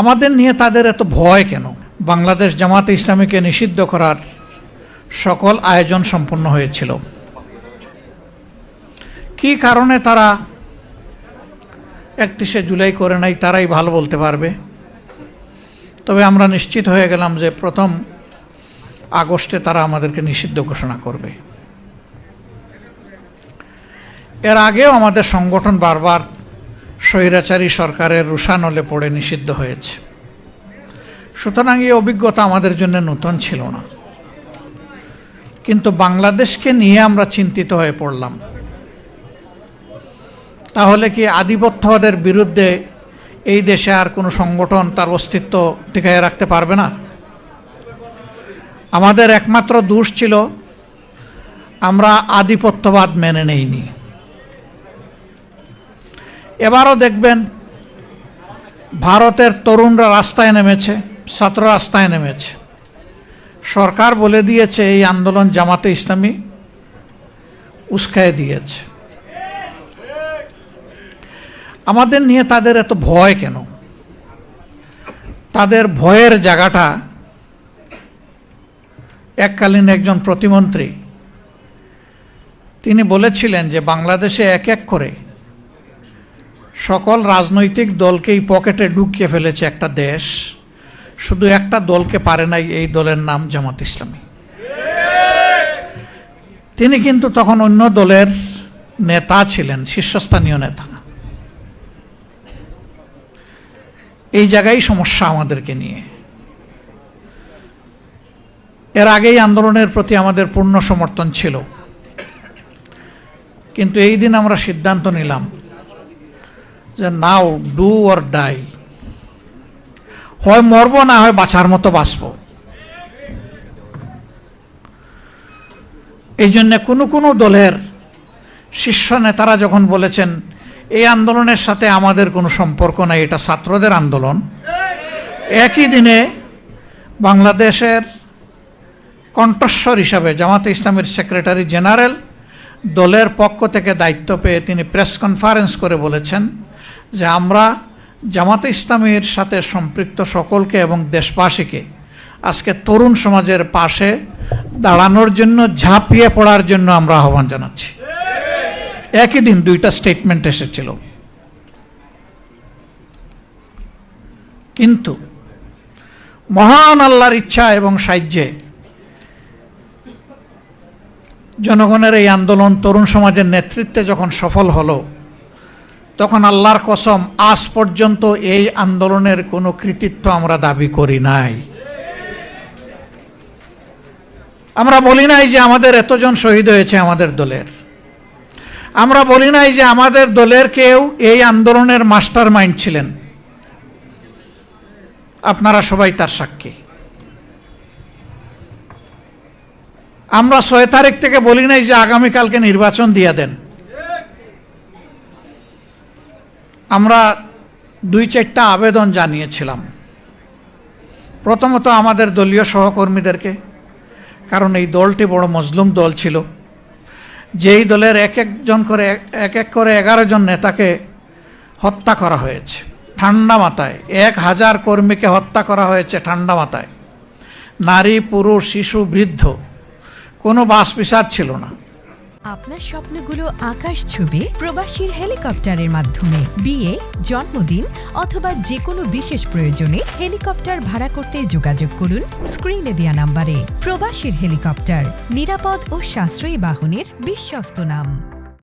আমাদের নিয়ে তাদের এত ভয় কেন? বাংলাদেশ জামাতে ইসলামীকে নিষিদ্ধ করার সকল আয়োজন সম্পন্ন হয়েছিল। কি কারণে তারা 31শে জুলাই করে নাই তারাই ভালো বলতে পারবে। তবে আমরা নিশ্চিত হয়ে গেলাম যে 1 আগস্টে তারা আমাদেরকে নিষিদ্ধ ঘোষণা করবে। এর আগেও আমাদের সংগঠন বারবার স্বৈরাচারী সরকারের রুষানলে পড়ে নিষিদ্ধ হয়েছে। সুতরাং এই অভিজ্ঞতা আমাদের জন্য নতুন ছিল না। কিন্তু বাংলাদেশকে নিয়ে আমরা চিন্তিত হয়ে পড়লাম। তাহলে কি আধিপত্যবাদের বিরুদ্ধে এই দেশে আর কোনো সংগঠন তার অস্তিত্ব টিকিয়ে রাখতে পারবে না? আমাদের একমাত্র দোষ ছিল আমরা আধিপত্যবাদ মেনে নেইনি। এবারও দেখবেন ভারতের তরুণরা রাস্তায় নেমেছে, ছাত্র রাস্তায় নেমেছে। সরকার বলে দিয়েছে এই আন্দোলন জামাতে ইসলামী উস্কায়ে দিয়েছে। আমাদের নিয়ে তাদের এত ভয় কেন? তাদের ভয়ের জায়গাটা এককালীন একজন প্রতিমন্ত্রী তিনি বলেছিলেন যে বাংলাদেশে এক এক করে সকল রাজনৈতিক দলকেই পকেটে ঢুকিয়ে ফেলেছে একটা দেশ, শুধু একটা দলকে পারে নাই, এই দলের নাম জামাত ইসলামী। তিনি কিন্তু তখন অন্য দলের নেতা ছিলেন, শীর্ষস্থানীয় নেতা। এই জায়গায় সমস্যা আমাদেরকে নিয়ে। এর আগেই আন্দোলনের প্রতি আমাদের পূর্ণ সমর্থন ছিল, কিন্তু এই দিন আমরা সিদ্ধান্ত নিলাম যে নাও ডু অর ডাই, হয় মরব না হয় বাঁচার মতো বাঁচব। এই জন্য কোনো দলের শীর্ষ নেতারা যখন বলেছেন এই আন্দোলনের সাথে আমাদের কোনো সম্পর্ক নাই, এটা ছাত্রদের আন্দোলন, একই দিনে বাংলাদেশের কণ্ঠস্বর হিসাবে জামাতে ইসলামের সেক্রেটারি জেনারেল দলের পক্ষ থেকে দায়িত্ব পেয়ে তিনি প্রেস কনফারেন্স করে বলেছেন যে আমরা জামাতে ইসলামীর সাথে সম্পৃক্ত সকলকে এবং দেশবাসীকে আজকে তরুণ সমাজের পাশে দাঁড়ানোর জন্য, ঝাঁপিয়ে পড়ার জন্য আমরা আহ্বান জানাচ্ছি। একই দিন 2টা স্টেটমেন্ট এসেছিল। কিন্তু মহান আল্লাহর ইচ্ছা এবং সাহায্যে জনগণের এই আন্দোলন তরুণ সমাজের নেতৃত্বে যখন সফল হলো, তখন আল্লাহর কসম আজ পর্যন্ত এই আন্দোলনের কোনো কৃতিত্ব আমরা দাবি করি নাই। আমরা বলি নাই যে আমাদের এতজন শহীদ হয়েছে আমাদের দলের। আমরা বলি নাই যে আমাদের দলের কেউ এই আন্দোলনের মাস্টার মাইন্ড ছিলেন। আপনারা সবাই তার সাক্ষী। আমরা 6 তারিখ থেকে বলি নাই যে আগামীকালকে নির্বাচন দিয়ে দেন। আমরা 2-4টা আবেদন জানিয়েছিলাম। প্রথমত আমাদের দলীয় সহকর্মীদেরকে, কারণ এই দলটি বড় মজলুম দল ছিল। যেই দলের এক এক করে 11 জন নেতাকে হত্যা করা হয়েছে ঠান্ডা মাথায়, 1000 কর্মীকে হত্যা করা হয়েছে ঠান্ডা মাথায়, নারী পুরুষ শিশু বৃদ্ধ, কোনো বাস বিচার ছিল না। আপনার স্বপ্নগুলো আকাশ ছুবে প্রবাসীর হেলিকপ্টারের মাধ্যমে। বিয়ে, জন্মদিন অথবা যে কোনো বিশেষ প্রয়োজনে হেলিকপ্টার ভাড়া করতে যোগাযোগ করুন স্ক্রিনে দেয়া নাম্বারে। প্রবাসীর হেলিকপ্টার, নিরাপদ ও সাশ্রয়ী বাহনের বিশ্বস্ত নাম।